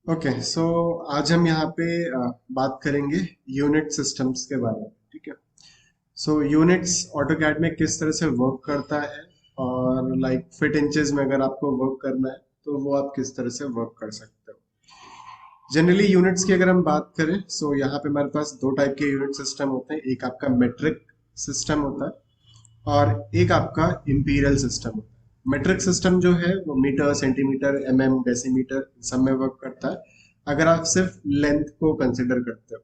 Okay so आज हम यहाँ पे बात करेंगे यूनिट सिस्टम्स के बारे में। ठीक है। सो यूनिट्स ऑटोकैड में किस तरह से वर्क करता है और लाइक फिट इंचेस में अगर आपको वर्क करना है तो वो आप किस तरह से वर्क कर सकते हो। जनरली यूनिट्स की अगर हम बात करें सो यहाँ पे हमारे पास दो टाइप के यूनिट सिस्टम होते हैं। एक आपका मेट्रिक सिस्टम होता है और एक आपका इंपीरियल सिस्टम होता है। मेट्रिक सिस्टम जो है वो मीटर, सेंटीमीटर, डेसीमीटर सब में वर्क करता है अगर आप सिर्फ लेंथ को कंसिडर करते हो।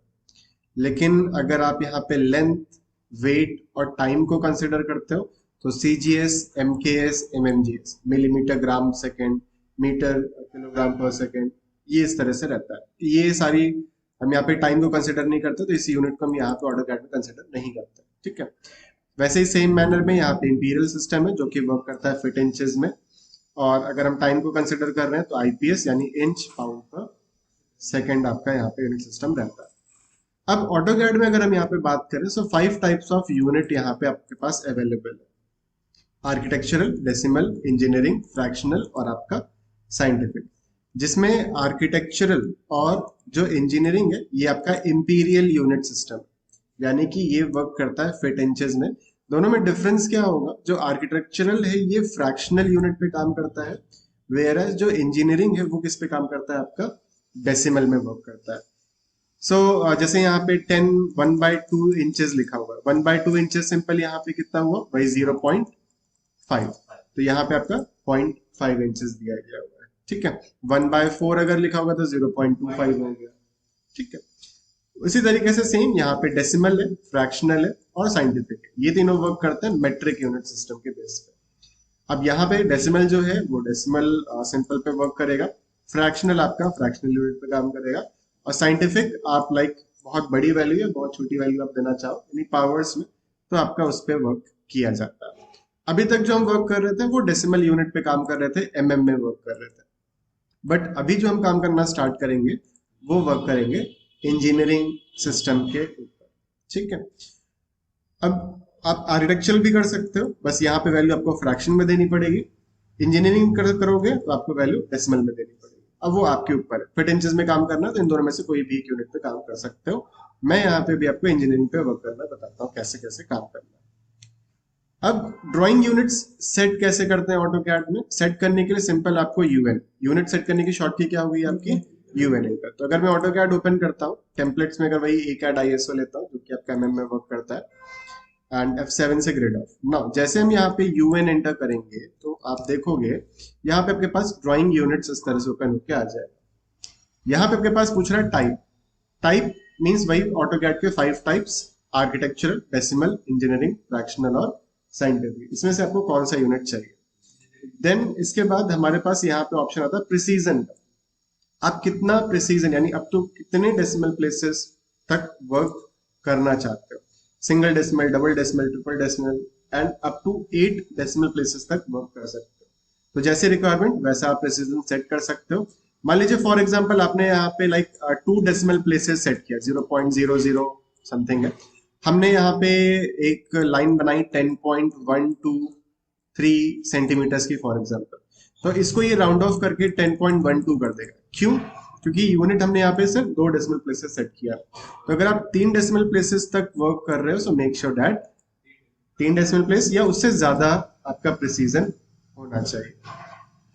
लेकिन अगर आप यहाँ पे लेंथ, वेट और टाइम को कंसिडर करते हो तो CGS, MKS, MMGS, millimetre gram second, metre kilogram per second, ये इस तरह से रहता है। ये सारी हम यहाँ पे टाइम को कंसिडर नहीं करते तो इस यूनिट को हम यहाँ पे ऑटोकैड में कंसिडर नहीं करते। ठीक है। वैसे ही सेम मैनर में यहाँ पे इंपीरियल सिस्टम है जो कि वर्क करता है फिट इंचेस में। और अगर हम टाइम को कंसिडर कर रहे हैं तो आईपीएस यानी इंच पाउंड पर सेकेंड आपका यहाँ पे यूनिट सिस्टम रहता है। अब ऑटोकैड में अगर हम यहाँ पे बात करें सो 5 टाइप्स ऑफ यूनिट यहाँ पे आपके पास अवेलेबल है। आर्किटेक्चरल, डेसिमल, इंजीनियरिंग, फ्रैक्शनल और आपका साइंटिफिक। जिसमें आर्किटेक्चरल और जो इंजीनियरिंग है ये आपका इंपीरियल यूनिट सिस्टम, यानी कि ये वर्क करता है फिट इंचेस में। दोनों में डिफरेंस क्या होगा, जो आर्किटेक्चरल है ये फ्रैक्शनल यूनिट पे काम करता है, वेयर एज जो इंजीनियरिंग है वो किस पे काम करता है, आपका डेसिमल में वर्क करता है। सो जैसे यहाँ पे 1/2 इंचेस लिखा हुआ है, 1/2 इंचेस सिंपल यहाँ पे कितना हुआ भाई 0.5। तो यहाँ पे आपका 0.5 इंचेस दिया गया हुआ है। ठीक है। 1/4 अगर लिखा होगा तो 0.25 हो गया। ठीक है। उसी तरीके से सेम यहाँ पे डेसिमल है, फ्रैक्शनल है और साइंटिफिक है, ये तीनों वर्क करते हैं मेट्रिक यूनिट सिस्टम के बेस पे। अब यहाँ पे डेसिमल जो है वो डेसिमल सिंपल पे वर्क करेगा, फ्रैक्शनल आपका फ्रैक्शनल यूनिट पे काम करेगा और साइंटिफिक आप लाइक बहुत बड़ी वैल्यू या बहुत छोटी वैल्यू आप देना चाहो यानी पावर्स में तो आपका उस पर वर्क किया जाता है। अभी तक जो हम वर्क कर रहे थे वो डेसिमल यूनिट पे काम कर रहे थे, एमएम में वर्क कर रहे थे। बट अभी जो हम काम करना स्टार्ट करेंगे वो वर्क करेंगे इंजीनियरिंग सिस्टम के ऊपर। ठीक है। अब आप आर्किटेक्चरल भी कर सकते हो, बस यहाँ पे वैल्यू आपको फ्रैक्शन में देनी पड़ेगी। इंजीनियरिंग करोगे तो आपको वैल्यू डेसिमल में देनी पड़ेगी। अब वो आपके ऊपर है, फिट इंचेस में काम करना है तो इन दोनों में से कोई भी एक यूनिट पे काम कर सकते हो। मैं यहाँ पे भी आपको इंजीनियरिंग पे वर्क करना बताता हूँ कैसे कैसे काम करना है। अब ड्राइंग यूनिट्स सेट कैसे करते हैं ऑटोकैड में। सेट करने के लिए सिंपल आपको यूएन यूनिट सेट करने की शॉर्ट की क्या होगी आपकी यूएन एंटर। तो अगर मैं ऑटोकैड ओपन करता हूँ टेम्पलेट्स में, अगर वही एकाड आईएसओ लेता हूँ जो कि आपका एमएम में वर्क करता है एंड F7 से ग्रिड ऑफ। नाउ जैसे हम यहाँ पे UN एंटर करेंगे तो आप देखोगे यहाँ पे आपके पास ड्राइंग यूनिट्स इस तरह से ओपन होकर आ जाएगा। यहाँ पे आपके पास पूछ रहा है टाइप। टाइप मींस वही ऑटोकैड के 5 types, architectural, decimal, engineering, fractional और साइंटिफिक। इसमें से आपको कौन सा यूनिट चाहिए। देन इसके बाद हमारे पास यहाँ पे ऑप्शन आता है प्रिसीजन का। आप कितना प्रिसीजन यानी अप टू कितने डेसिमल प्लेसेस तक वर्क करना चाहते हो। Single decimal, double decimal, triple decimal and up to 8 decimal places तक वर्क कर सकते हो। तो जैसे रिक्वायरमेंट वैसा आप प्रिसीजन सेट कर सकते हो। मान लीजिए फॉर एग्जांपल आपने यहाँ पे लाइक 2 डेसिमल प्लेसेस सेट किया, 0.00 समथिंग है। हमने यहाँ पे एक लाइन बनाई 10.123 सेंटीमीटर्स की फॉर एग्जांपल, तो इसको ये राउंड ऑफ करके 10.12 कर देगा। क्यों? क्योंकि यूनिट हमने यहाँ पे सिर्फ 2 डेसिमल प्लेसेस सेट किया। तो अगर आप 3 डेसिमल प्लेसेस तक वर्क कर रहे हो so make sure that 3 decimal place या उससे ज्यादा आपका प्रिसीजन होना चाहिए।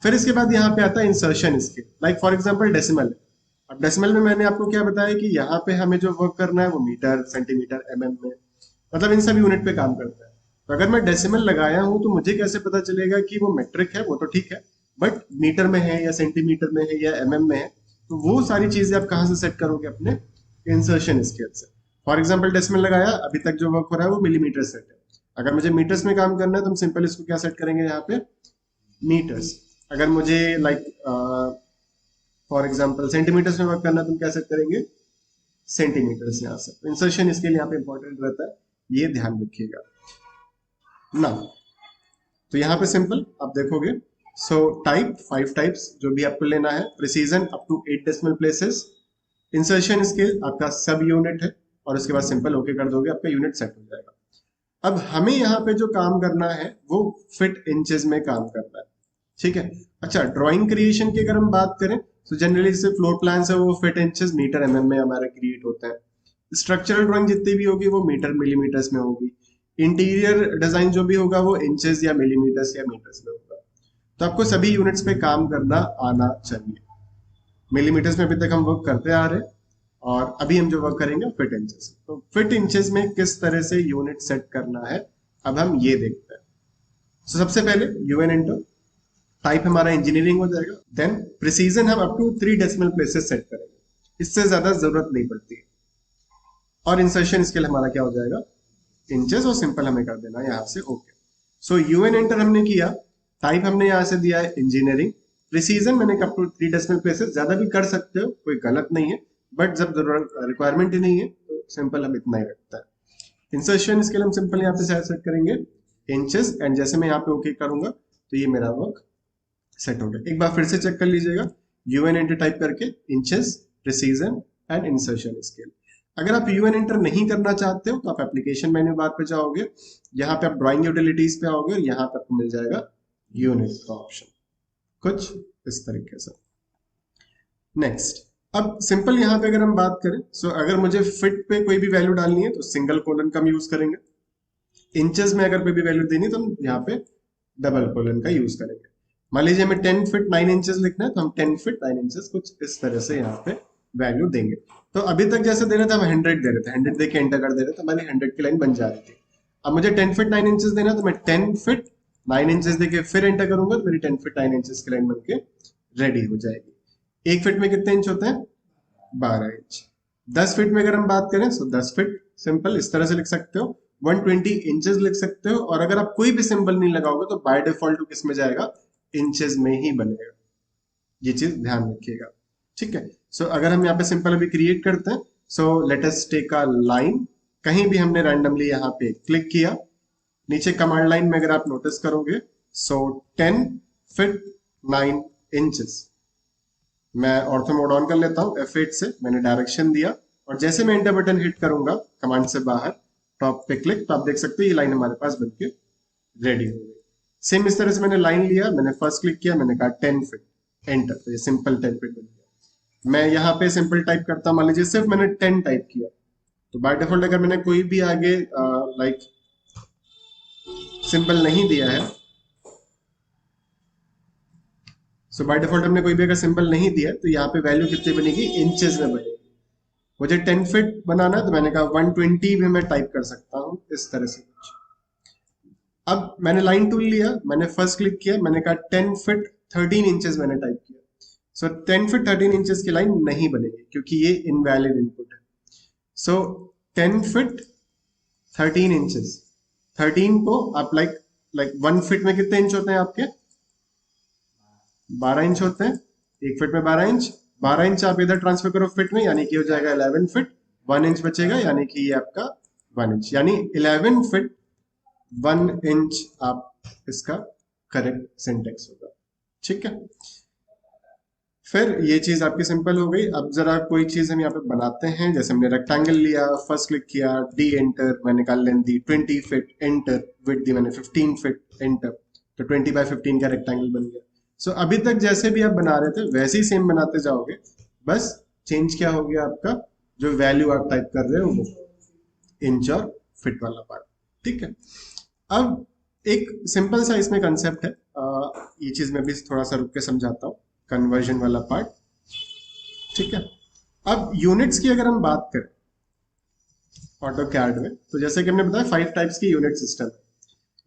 फिर इसके बाद यहाँ पे आता है insertion scale. Like for example decimal. अब डेसिमल में मैंने आपको क्या बताया कि यहाँ पे हमें जो वर्क करना है वो मीटर, सेंटीमीटर, एमएम में, मतलब इन सब यूनिट पे काम करता है। तो अगर मैं डेसिमल लगाया हूं तो मुझे कैसे पता चलेगा कि वो मेट्रिक है, वो तो ठीक है, बट मीटर में है या सेंटीमीटर में है या एमएम में है, तो वो सारी चीजें आप कहाँ से सेट करोगे, अपने इंसर्शन स्केल से। फॉर एग्जाम्पल डेसिमल लगाया, अभी तक जो वर्क हो रहा है वो मिलीमीटर सेट है। अगर मुझे मीटर्स में काम करना है तो हम सिंपल इसको क्या सेट करेंगे यहाँ पे, मीटर्स। अगर मुझे लाइक फॉर एग्जाम्पल सेंटीमीटर्स में वर्क करना है तो हम क्या सेट करेंगे, सेंटीमीटर्स यहाँ से। इंसर्शन इसके लिए यहाँ पे इंपॉर्टेंट रहता है, ये ध्यान रखिएगा ना। तो यहाँ पे सिंपल आप देखोगे सो टाइप 5 टाइप्स जो भी आपको लेना है, precision up to 8 decimal places, insertion scale आपका सब यूनिट है और उसके बाद सिंपल ओके कर दोगे आपका यूनिट सेट हो जाएगा। अब हमें यहाँ पे जो काम करना है वो फिट इंचेस में काम करना है। ठीक है। अच्छा, ड्राइंग क्रिएशन की अगर हम बात करें सो जनरली जैसे फ्लोर प्लान्स है वो फीट इंचेस मीटर एमएम में हमारा क्रिएट होता है। स्ट्रक्चरल ड्राइंग जितनी भी होगी वो मीटर मिलीमीटर्स में होगी। इंटीरियर डिजाइन जो भी होगा वो इंचेस या मिलीमीटर्स या मीटर्स में होगा। तो आपको सभी यूनिट्स पे काम करना आना चाहिए। मिलीमीटर्स में अभी तक हम वर्क करते आ रहे हैं और अभी हम जो वर्क करेंगे फिट इंचेस। तो फिट इंचेस में किस तरह से यूनिट सेट करना है अब हम ये देखते हैं। तो सबसे पहले यूएन एंटर, टाइप हमारा इंजीनियरिंग हो जाएगा। देन प्रिसीजन हम up to 3 decimal places set करेंगे, इससे ज्यादा जरूरत नहीं पड़ती है। और इंसर्शन स्केल हमारा क्या हो जाएगा, इंचेस, और सिंपल हमें कर देना यहाँ से ओके। सो यूएन एंटर हमने किया, टाइप हमने यहाँ से दिया है इंजीनियरिंग, प्रिसीजन मैंने अप टू 3 डेसिमल प्लेसेस, ज्यादा भी कर सकते हो, कोई गलत नहीं है, बट जब रिक्वायरमेंट ही नहीं है तो सिंपल हम इतना ही रखता है। इंसर्शन स्केल हम सिंपल यहाँ पे सेट करेंगे इंचेस, एंड जैसे मैं यहाँ पे ओके करूंगा तो ये मेरा वर्क सेट हो गया। एक बार फिर से चेक कर लीजिएगा, यूएन एंटर टाइप करके inches, precision and insertion scale. अगर आप यूएन एंटर नहीं करना चाहते हो तो आप एप्लीकेशन मेन्यू बार पे जाओगे, यहाँ पे आप ड्राइंग यूटिलिटीज पे आओगे और यहाँ पे आपको मिल जाएगा यूनिट का ऑप्शन, कुछ इस तरीके से। नेक्स्ट, अब सिंपल यहाँ पे अगर हम बात करें, सो अगर मुझे फिट पे कोई भी वैल्यू डालनी है तो सिंगल कोलन का हम यूज करेंगे। इंचेस में अगर कोई भी वैल्यू देनी है तो हम यहाँ पे डबल कोलन का यूज करेंगे। मान लीजिए हमें 10 फीट 9 इंचेस लिखना है तो हम 10 फीट 9 इंचेस कुछ इस तरह से यहाँ पे वैल्यू देंगे। तो अभी तक जैसे दे रहे थे हम 100 दे रहे थे, 100 दे के एंटर कर दे रहे थे, हमारी 100 की लाइन बन जा रही थी। अब मुझे 10 फीट 9 इंचेस देना है तो मैं 10 फीट 9 इंचेस देके फिर एंटर करूंगा तो मेरी 10 फीट 9 इंचेस की लाइन बनके रेडी हो जाएगी। 1 फीट में कितने इंच होते हैं, 12 इंच। 10 फीट में अगर हम बात करें तो 10 फीट सिंपल इस तरह से लिख सकते हो, 120 इंचेस लिख सकते हो। और अगर आप कोई भी सिंबल नहीं लगाओगे तो बाय डिफॉल्ट किस में जाएगा, इंचेस में ही बनेगा, ये चीज ध्यान रखिएगा, ठीक है। सो अगर हम यहाँ पे सिंपल अभी क्रिएट करते हैं, so let us take a line, कहीं भी हमने रैंडमली यहाँ पे क्लिक किया, नीचे कमांड लाइन में अगर आप नोटिस करोगे, सो 10 फीट 9 इंचेस। मैं ऑर्थो मोड ऑन कर लेता हूँ, F8 से मैंने डायरेक्शन दिया और जैसे मैं एंटर बटन हिट करूंगा कमांड से बाहर टॉप पे क्लिक, तो आप देख सकते हो ये लाइन हमारे पास बनके रेडी हो गई। सेम इस तरह से मैंने लाइन लिया, मैंने फर्स्ट क्लिक किया, मैंने कहा 10 फीट, एंटर, तो ये सिंपल 10 फीट बन गया। मैं यहाँ पे सिंपल टाइप करता हूँ, मान लीजिए सिर्फ मैंने 10 टाइप किया, तो बाय डिफॉल्ट अगर मैंने कोई भी आगे लाइक सिंबल नहीं दिया है, सो बाय डिफॉल्ट हमने कोई भी अगर सिंबल नहीं दिया तो यहाँ पे वैल्यू कितनी बनेगी, इंचेस में बनेगी। मुझे 10 फीट बनाना है तो मैंने कहा 120 भी मैं टाइप कर सकता हूँ, इस तरह से कुछ। अब मैंने लाइन टूल लिया, मैंने फर्स्ट क्लिक किया, मैंने कहा 10 फीट 13 इंचेस मैंने टाइप किया। सो 10 फीट 13 इंचेस की लाइन नहीं बनेगी क्योंकि ये इनवैलिड इनपुट है। सो 10 फीट 13 इंचेस, 13 को आप लाइक 1 फीट में कितने इंच होते हैं आपके, 12 इंच होते हैं। 1 फीट में 12 इंच, 12 इंच आप इधर ट्रांसफर करो फीट में, यानी कि हो जाएगा 11 फीट, 1 इंच बचेगा, यानी कि ये आपका 1 इंच, यानी 11 फीट 1 इंच आप इसका करेक्ट सिंटेक्स होगा, ठीक है। फिर ये चीज आपकी सिंपल हो गई। अब जरा कोई चीज हम यहाँ पे बनाते हैं, जैसे हमने रेक्टेंगल लिया, फर्स्ट क्लिक किया, डी एंटर, मैंने कहा लेंथ दी 20 फीट, एंटर, विड्थ दी मैंने 15 फीट, एंटर, तो 20 बाय 15 का रेक्टेंगल बन गया। सो अभी तक जैसे भी आप बना रहे थे वैसे ही सेम बनाते जाओगे, बस चेंज क्या हो गया, आपका जो वैल्यू आप टाइप कर रहे हो वो इंच और फिट वाला पार्ट, ठीक है। अब एक सिंपल सा इसमें कंसेप्ट है, ये चीज मैं भी थोड़ा सा रुक के समझाता हूँ, कन्वर्जन वाला पार्ट, ठीक है। अब यूनिट्स की अगर हम बात करें ऑटोकैड में, तो जैसे कि हमने बताया 5 टाइप्स की यूनिट सिस्टम है,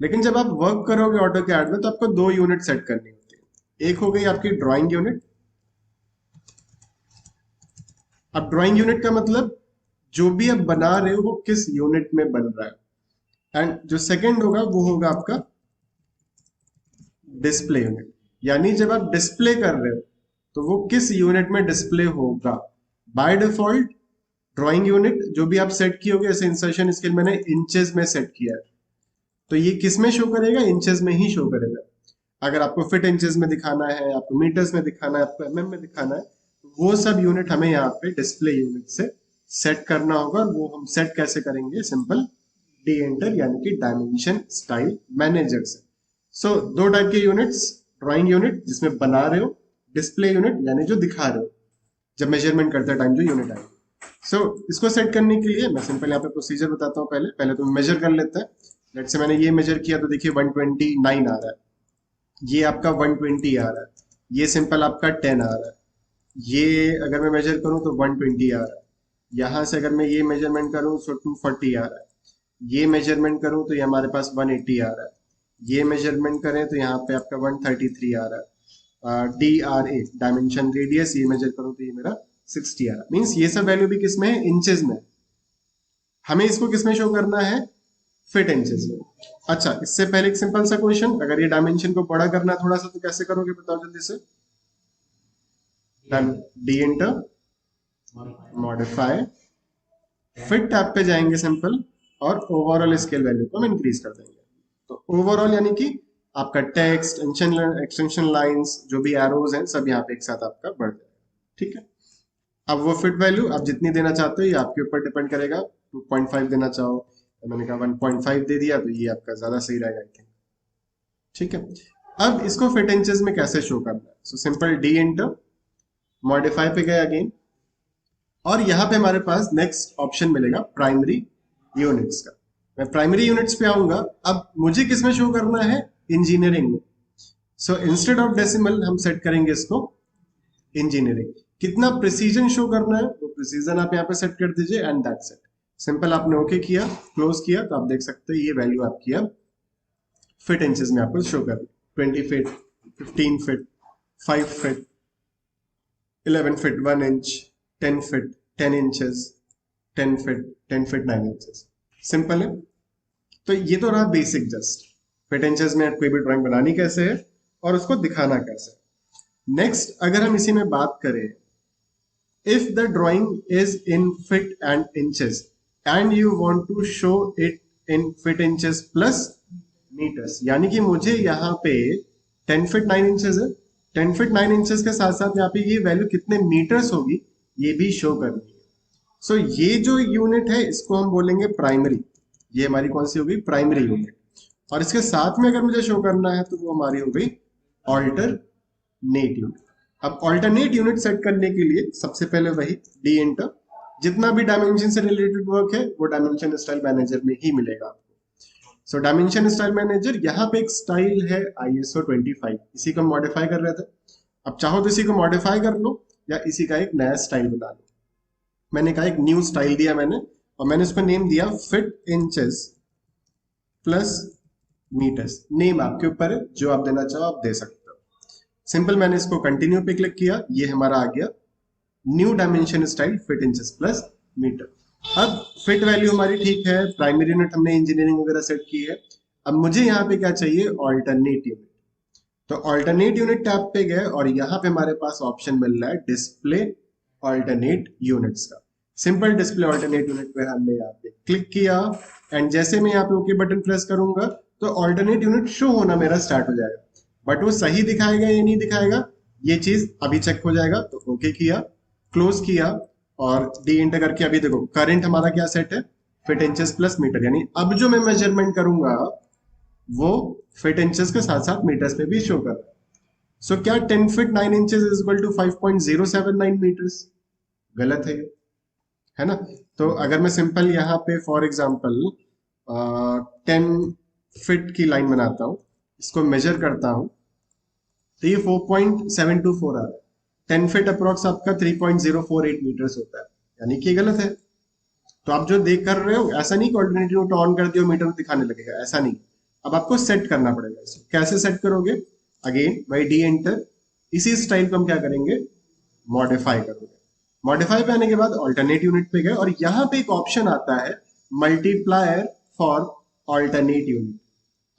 लेकिन जब आप वर्क करोगे ऑटोकैड में तो आपको 2 यूनिट सेट करनी होती है। एक हो गई आपकी ड्राइंग यूनिट। अब ड्राइंग यूनिट का मतलब जो भी आप बना रहे हो वो किस यूनिट में बन रहा है, एंड जो सेकंड होगा वो होगा आपका डिस्प्ले यूनिट, यानी जब आप डिस्प्ले कर रहे हो तो वो किस यूनिट में डिस्प्ले होगा। बाय डिफॉल्ट ड्राइंग यूनिट जो भी आप सेट किए होगे, जैसे इंसर्शन स्केल मैंने इंचेस में सेट किया है, तो ये किस में शो करेगा, इंचेस में ही शो करेगा। अगर आपको फिट इंचेस में दिखाना है, आपको मीटर्स में दिखाना है, आपको एमएम में दिखाना है, वो सब यूनिट हमें यहाँ पे डिस्प्ले यूनिट से सेट करना होगा। और वो हम सेट कैसे करेंगे, सिंपल डी एंटर, यानी कि डायमेंशन स्टाइल मैनेजर से। सो 2 टाइप के यूनिट्स, ड्राइंग यूनिट जिसमें बना रहे हो, डिस्प्ले यूनिट यानी जो दिखा रहे हो जब मेजरमेंट करते टाइम जो यूनिट आएगी। सो इसको सेट करने के लिए मैं सिंपल यहाँ पे प्रोसीजर बताता हूँ। पहले तो मेजर कर लेते हैं। लेट्स से मैंने ये मेजर किया तो देखिए 129 आ रहा है, ये आपका 120 आ रहा है, ये सिंपल आपका 10 आ रहा है, ये अगर मैं मेजर करूं तो 120 आ रहा है, यहाँ से अगर मैं ये मेजरमेंट करूं तो 240 आ रहा है, ये मेजरमेंट करूं तो ये हमारे पास 180 आ रहा है, ये मेजरमेंट करें तो यहाँ पे आपका 133 आ रहा है, DRA डायमेंशन रेडियस ये मेजर करूं तो ये मेरा 60 आ रहा है। मीन्स ये सब वैल्यू भी किसमें है, इंचेस में। हमें इसको किसमें शो करना है, फिट इंचेस में। अच्छा, इससे पहले एक सिंपल सा क्वेश्चन, अगर ये डायमेंशन को बड़ा करना है थोड़ा सा तो कैसे करोगे बताओ जल्दी से। D inter modify fit tab पे जाएंगे सिंपल, और ओवरऑल स्केल वैल्यू को हम इंक्रीज कर देंगे। तो ओवरऑल यानी कि आपका टेक्स्ट, एक्सटेंशन लाइंस, जो भी एरोज हैं सब यहाँ पे एक साथ आपका बढ़ जाएगा। ठीक है, अब वो फिट वैल्यू आप जितनी देना चाहते हो ये आपके ऊपर डिपेंड करेगा। 2.5 देना चाहो तो मैंने कहा 1.5 दे दिया, तो ये आपका ज्यादा सही रहेगा आई थिंक। ठीक है, अब इसको फिट इंचेस में कैसे शो करना है। So simple D inter modify पे गए अगेन, और यहाँ पे हमारे पास नेक्स्ट ऑप्शन मिलेगा प्राइमरी यूनिट्स का। मैं प्राइमरी यूनिट्स पे आऊंगा। अब मुझे किसमें शो करना है, इंजीनियरिंग में। सो इंस्टेड ऑफ डेसिमल हम सेट करेंगे इसको इंजीनियरिंग। कितना प्रिसीजन शो करना है वो प्रिसीजन आप यहाँ पे सेट कर दीजिए, एंड दैट्स इट। सिंपल आपने ओके किया, क्लोज किया, तो आप देख सकते हैं ये वैल्यू आपकी अब फिट इंचेस में आपको शो कर 20 feet, 15 feet, 5 feet, 11 feet 1 inch, 10 feet 10 inches, 10 feet 10 feet 9 inches. Simple है। तो ये तो रहा बेसिक जस्ट फिट इंचेस में कोई भी ड्राइंग बनानी कैसे है और उसको दिखाना कैसे है। नेक्स्ट अगर हम इसी में बात करें, if the drawing is in feet and inches and you want to show it in feet inches plus meters, यानी कि मुझे यहाँ पे 10 फीट 9 इंचेस है, 10 फीट 9 इंचेस के साथ साथ यहाँ पे ये वैल्यू कितने मीटर्स होगी ये भी शो करनी है। सो ये जो यूनिट है इसको हम बोलेंगे प्राइमरी। ये हमारी कौन सी होगी, प्राइमरी यूनिट। और इसके साथ में अगर मुझे शो करना है तो वो हमारी हो गई ऑल्टरनेट यूनिट। अब ऑल्टरनेट यूनिट सेट करने के लिए सबसे पहले वही डी इंटर, जितना भी डायमेंशन से रिलेटेड वर्क है वो डायमेंशन स्टाइल मैनेजर में ही मिलेगा आपको। सो डायमेंशन स्टाइल मैनेजर, यहाँ पे एक स्टाइल है ISO 25, इसी को मॉडिफाई कर रहे थे। अब चाहो तो इसी को मॉडिफाई कर लो या इसी का एक नया स्टाइल बना लो। मैंने कहा एक न्यू स्टाइल दिया मैंने, और मैंने उसको नेम दिया feet inches plus metres. Name आपके ऊपर है, जो आप देना चाहो आप दे सकते हो। सिंपल मैंने इसको कंटिन्यू पे क्लिक किया, ये हमारा आ गया new dimension style feet inches plus metre. अब फिट वैल्यू हमारी ठीक है, प्राइमरी यूनिट हमने इंजीनियरिंग वगैरह सेट की है। अब मुझे यहाँ पे क्या चाहिए, ऑल्टरनेट यूनिट। तो ऑल्टरनेट यूनिट टैब पे गए और यहाँ पे हमारे पास ऑप्शन मिल रहा है डिस्प्ले ऑल्टरनेट यूनिट्स का। सिंपल डिस्प्ले ऑल्टरनेट यूनिट पे हमने यहाँ पे क्लिक किया, एंड जैसे मैं यहाँ पे ओके बटन प्रेस करूंगा तो ऑल्टरनेट यूनिट शो होना मेरा स्टार्ट हो जाएगा। बट वो सही दिखाएगा या नहीं दिखाएगा ये चीज अभी चेक हो जाएगा। तो ओके किया, क्लोज किया, और डी इंटर करके अभी देखो करंट हमारा क्या सेट है, फिट इंचेस प्लस मीटर। यानी अब जो मैं मेजरमेंट करूंगा वो फिट इंचेस के साथ साथ मीटर्स पे भी शो कर रहा है। सो क्या 10 feet 9 inches is equal to 5.079 metres? गलत है ना। तो अगर मैं सिंपल यहाँ पे फॉर एग्जांपल 10 फीट की लाइन बनाता हूँ, इसको मेजर करता हूँ तो ये 4.724 आ रहा है। 10 फीट अप्रोक्स आपका 3.048 मीटर्स होता है, यानी कि गलत है। तो आप जो देख कर रहे हो ऐसा नहीं कि ऑल्टरनेटिव ऑन कर दियो मीटर दिखाने लगेगा, ऐसा नहीं। अब आपको सेट करना पड़ेगा इसको। कैसे सेट करोगे, अगेन बाई डी एंटर, इसी स्टाइल को हम क्या करेंगे, मॉडिफाई करोगे। मॉडिफाई पे आने के बाद ऑल्टरनेट यूनिट पे गए और यहाँ पे एक ऑप्शन आता है मल्टीप्लायर फॉर ऑल्टरनेट यूनिट।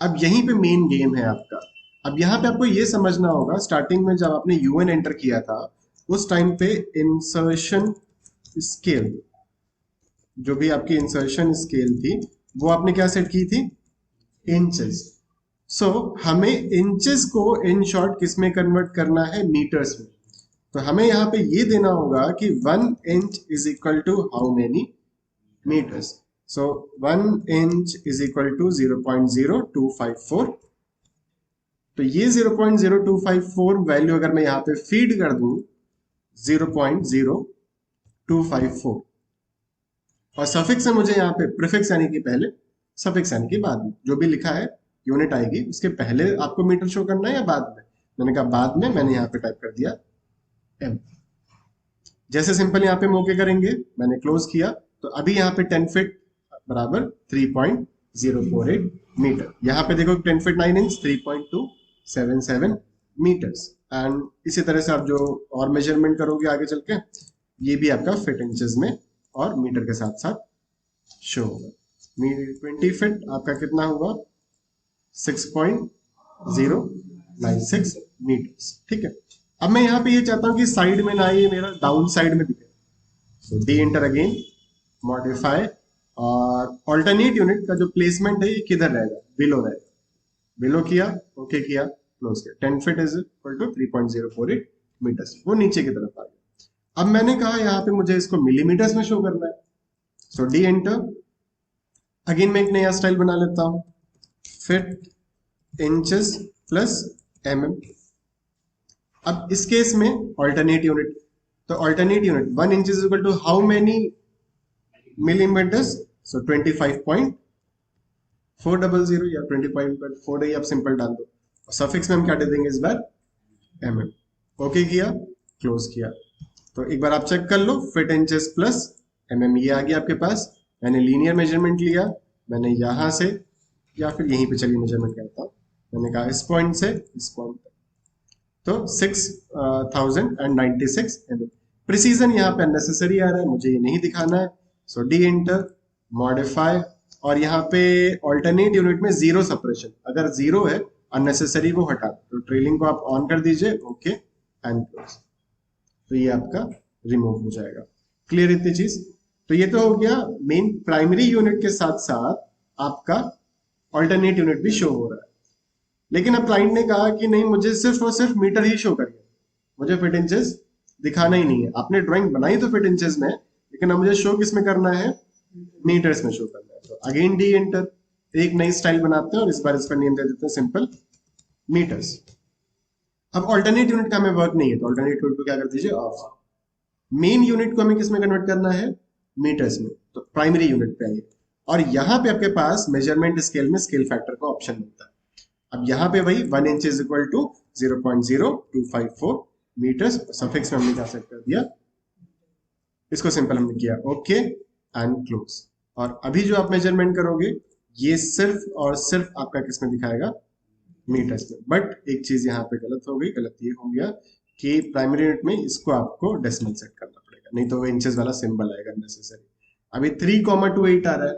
अब यहीं पे मेन गेम है आपका। अब यहाँ पे आपको ये समझना होगा, स्टार्टिंग में जब आपने यूएन एंटर किया था उस टाइम पे इंसर्शन स्केल, जो भी आपकी इंसर्शन स्केल थी वो आपने क्या सेट की थी, इंचेस। सो हमें इंचेस को इन शॉर्ट किस में कन्वर्ट करना है, मीटर्स में। तो हमें यहाँ पे ये देना होगा कि 1 inch is equal to how many metres. So 1 inch is equal to 0.0254 तो ये 0.0254 वैल्यू अगर मैं यहाँ पे फीड कर दूं 0.0254 और सफिक्स है मुझे यहाँ पे प्रीफिक्स यानी कि पहले, सफिक्स यानी कि बाद में, जो भी लिखा है यूनिट आएगी उसके पहले आपको मीटर शो करना है या बाद में? मैंने कहा बाद में, मैंने यहाँ पे टाइप कर दिया m। जैसे सिंपल यहाँ पे हम ओके करेंगे, मैंने क्लोज किया, तो अभी यहाँ पे 10 फीट बराबर 3.048 मीटर। यहाँ पे देखो 10 फीट 9 इंच 3.277 मीटर्स। एंड इसी तरह से आप जो और मेजरमेंट करोगे आगे चल के, ये भी आपका फीट इंचेस में और मीटर के साथ साथ शो होगा। 20 फीट आपका कितना हुआ? 6.096 मीटर्स। ठीक है, अब मैं यहाँ पे ये चाहता हूँ कि साइड में ना ये मेरा डाउन साइड में दिखे, सो डी एंटर अगेन, मॉडिफाई, और ऑल्टरनेट यूनिट का जो प्लेसमेंट है ये किधर रहेगा? बिलो रहेगा। बिलो किया, ओके किया, क्लोज किया। 10 feet is equal to 3.048 metres, वो नीचे की तरफ आ गया। अब मैंने कहा यहाँ पे मुझे इसको मिलीमीटर्स में शो करना है, सो डी एंटर अगेन, मैं एक नया स्टाइल बना लेता हूँ, फीट इंचेस प्लस mm। अब इस केस में ऑल्टरनेट यूनिट, तो alternate unit 1 inch is equal to how many millimetres? So 25.400 या 25.4 ही आप सिंपल डाल दो, सफिक्स में हम क्या दे देंगे इस बार? mm। ओके किया, क्लोज किया, तो एक बार आप चेक कर लो, फिट इंचेस प्लस mm ये आ गया आपके पास। मैंने लीनियर मेजरमेंट लिया, मैंने यहां से या फिर यहीं पे चलिए मेजरमेंट करता हूं, मैंने कहा इस पॉइंट से इस पॉइंट तक, तो 6096 mm। प्रिसीजन यहाँ पे अननेसेसरी आ रहा है, मुझे ये नहीं दिखाना है, सो डी एंटर, मॉडिफाई, और यहाँ पे ऑल्टरनेट यूनिट में जीरो सेपरेशन, अगर जीरो है अननेसेसरी वो हटा दो, तो ट्रेलिंग को आप ऑन कर दीजिए, ओके एंड क्लोज, तो ये आपका रिमूव हो जाएगा। क्लियर इतनी चीज? तो ये तो हो गया मेन प्राइमरी यूनिट के साथ साथ आपका ऑल्टरनेट यूनिट भी शो हो रहा है। लेकिन अब क्लाइंट ने कहा कि नहीं, मुझे सिर्फ और सिर्फ मीटर ही शो करिए, मुझे फिट इंचेस दिखाना ही नहीं है। आपने ड्राइंग बनाई तो फिट इंचेस में, लेकिन अब मुझे शो किस में करना है? मीटर्स में शो करना है। तो अगेन डी एंटर, एक नई स्टाइल बनाते हैं और इस बार इसका नेम दे देते हैं सिंपल मीटर्स। अब ऑल्टरनेट यूनिट का हमें वर्क नहीं है, तो ऑल्टरनेट यूनिट को क्या कर दीजिए? ऑफ। मेन यूनिट को हमें किस में कन्वर्ट करना है? मीटर्स में, तो प्राइमरी यूनिट पे आइए, और यहाँ पे आपके पास मेजरमेंट स्केल में स्केल फैक्टर का ऑप्शन मिलता है। अब यहाँ पे वही 1 inch is equal to 0.0254 metres, suffix में हमने क्या सेट कर दिया, इसको सिंपल हमने किया ओके एंड क्लोज। और अभी जो आप मेजरमेंट करोगे ये सिर्फ और सिर्फ आपका किस में दिखाएगा? मीटर्स में। बट एक चीज यहाँ पे गलत हो गई, गलत ये हो गया कि प्राइमरी यूनिट में इसको आपको डेसिमल सेट करना पड़ेगा, नहीं तो वो इंचेस वाला सिंबल आएगा नेसेसरी। अभी 3,28 आ रहा है,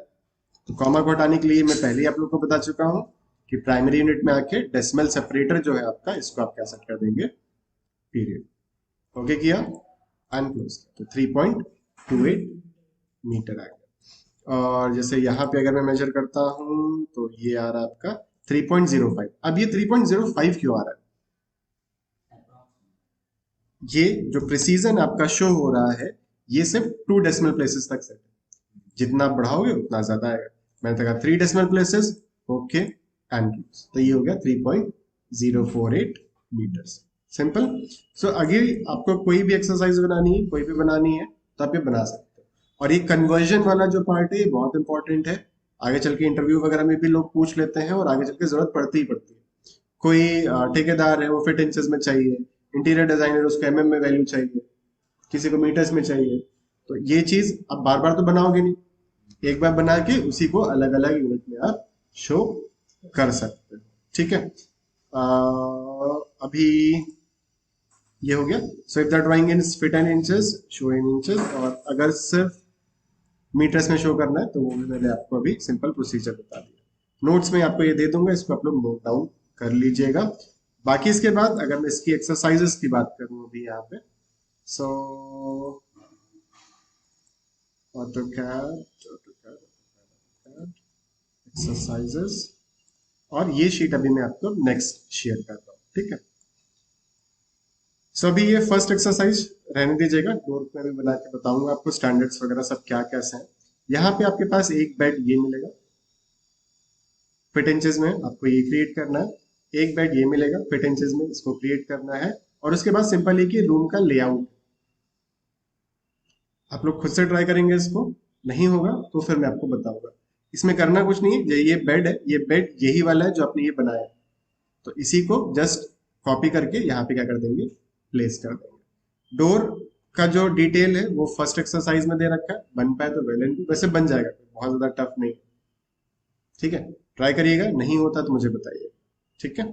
तो कॉमा को हटाने के लिए मैं पहले ही आप लोग को बता चुका हूँ कि प्राइमरी यूनिट में आके डेसिमल सेपरेटर जो है आपका, इसको आप क्या सेट कर देंगे? पीरियड। ओके किया एंड क्लोज किया, तो 3.28 मीटर आ गया। और जैसे यहाँ पे अगर मैं मेजर करता हूँ तो ये आ रहा है आपका 3.05। अब ये 3.05 क्यों आ रहा है? ये जो प्रिसीजन आपका शो हो रहा है ये सिर्फ 2 डेसिमल प्लेसेस तक सेट है, जितना बढ़ाओगे उतना ज्यादा आएगा। मैंने तो कहा 3 decimal places, okay and close, तो ये हो गया 3.048 मीटर्स। सिंपल। सो अगर आपको कोई भी एक्सरसाइज बनानी है, कोई भी बनानी है, तो आप ये बना सकते हो। और ये कन्वर्जन वाला जो पार्ट है ये बहुत इंपॉर्टेंट है, आगे चल के इंटरव्यू वगैरह में भी लोग पूछ लेते हैं और आगे चल के जरूरत पड़ती ही पड़ती है। कोई ठेकेदार है वो फिट इंचेस में चाहिए, इंटीरियर डिजाइनर उसको mm में वैल्यू चाहिए, किसी को मीटर्स में चाहिए, तो ये चीज आप बार बार तो बनाओगे नहीं, एक बार बना के उसी को अलग अलग यूनिट में आप शो कर सकते हो। ठीक है, अभी ये हो गया। So if the drawing in fit and inches, show in inches, और अगर सिर्फ मीटर्स में शो करना है तो वो भी मैंने आपको अभी सिंपल प्रोसीजर बता दिया। नोट्स में आपको ये दे दूंगा, इसको आप लोग नोट डाउन कर लीजिएगा। बाकी इसके बाद अगर मैं इसकी एक्सरसाइजेस की बात करूं अभी यहाँ पे, सो AutoCAD एक्सरसाइजेस, और ये शीट अभी मैं आपको नेक्स्ट शेयर कर रहा हूँ। ठीक है, सो अभी ये फर्स्ट एक्सरसाइज रहने दीजिएगा, नोट में भी बना के बताऊंगा आपको स्टैंडर्ड्स वगैरह सब क्या कैसे हैं। यहाँ पे आपके पास एक बेड ये मिलेगा, फिट इंचेस में आपको ये क्रिएट करना है। एक बेड ये मिलेगा फिट इंचेस में, इसको क्रिएट करना है। और उसके बाद सिंपल है कि रूम का लेआउट, आप लोग खुद से ट्राई करेंगे इसको, नहीं होगा तो फिर मैं आपको बताऊंगा। इसमें करना कुछ नहीं है, ये बेड है, ये बेड यही वाला है जो आपने ये बनाया है, तो इसी को जस्ट कॉपी करके यहाँ पे क्या कर देंगे, प्लेस कर देंगे। डोर का जो डिटेल है वो फर्स्ट एक्सरसाइज में दे रखा है, बन पाए तो वेल एंड गुड, वैसे बन जाएगा, बहुत ज्यादा टफ नहीं है। ठीक है, ट्राई करिएगा, नहीं होता तो मुझे बताइए। ठीक है।